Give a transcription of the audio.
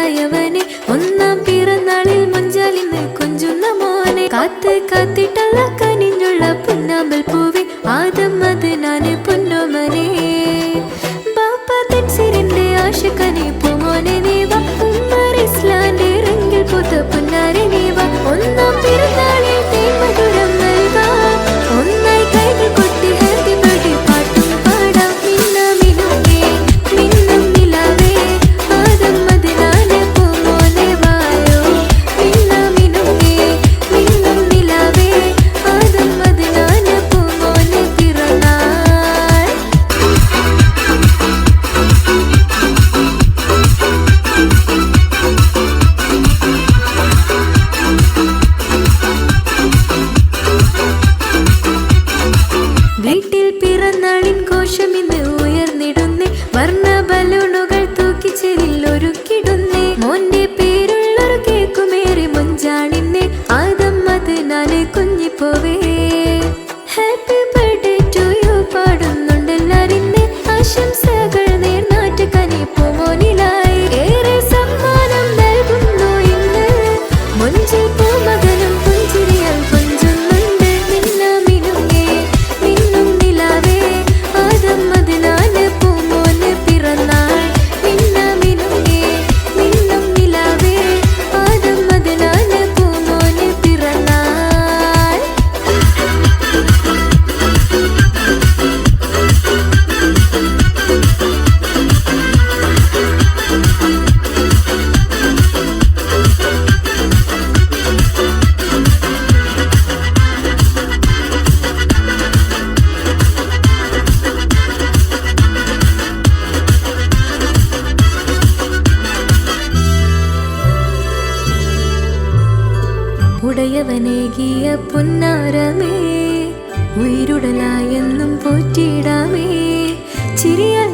ഉടയവനെ ഒന്നാം പിറന്നാളിൽ മുഞ്ചാലിന്ന് കൊഞ്ചുന്ന മോനെ കാത്ത് കാത്തിട്ടല്ല കനിഞ്ഞുള്ള പുന്നാമ്പൽ പൂവെ ആദം അത് നാന് പൊന്നോമനെ ബാപ്പ തെൻസിരിന്റെ ആശക്കനെ പൂമോനെ നീവ ഉമ്മർ ഇസ്ലാന്റെ റെങ്കിൽ പൂത്ത പുന്നാരെ നീവ ഒന്നാം പിറന്നാളിൽ തേൻമധുരം നൽകാം ഒന്നായി കൈകൾ കൊട്ടി ഹാപ്പി ബർത്ത്ഡേ പാട്ടും പാടാം മിന്നാമിനുങ്ങേ മിന്നും നിലാവേ ആദം അത് നാന് പൂമോനെ വായോ മിന്നാമിനുങ്ങേ മിന്നും നിലാവേ ആദം അത് നാന് പൂമോനെ പിറന്നാൾ വീട്ടിൽ പിറന്നാളിൻ കോശം ഇന്ന് ഉയർന്നിടുന്നേ വർണ്ണ ബലൂണുകൾ തൂക്കിച്ചെരിൽ ഒരുക്കിടുന്നേ മോന്റെ പേരുള്ളൊരു കേക്കുമേറെ മുഞ്ചാണിന്നേ ആദം അത് നാല് കുഞ്ഞിപ്പോവേ ഹാപ്പി ബർത്ത്ഡേ ടു യു പാടുന്നുണ്ടെല്ലാരിന്നെ ആശംസകൾ നേർനാട്ട് കനിപ്പുമോനിലായി ഏറെ സമ്മാനം നൽകുന്നു ഇന്ന് മുഞ്ചിൽ പൂമകനും പുഞ്ചിരിയാൽ കൊഞ്ചുന്നുണ്ട് മിന്നാമിനുങ്ങേ മിന്നും നിലാവേ ആദം അത് നാന് പൂമോന് പിറന്നാൾ മിന്നാമിനുങ്ങേ മിന്നും നിലാവേ ആദം അത് നാന് പൂമോന് പിറന്നാൾ ഉടയവനേകിയ പുന്നാരമേ ഉയിരുടലായെന്നും പോറ്റിയിടാമേ ചിരിയാൽ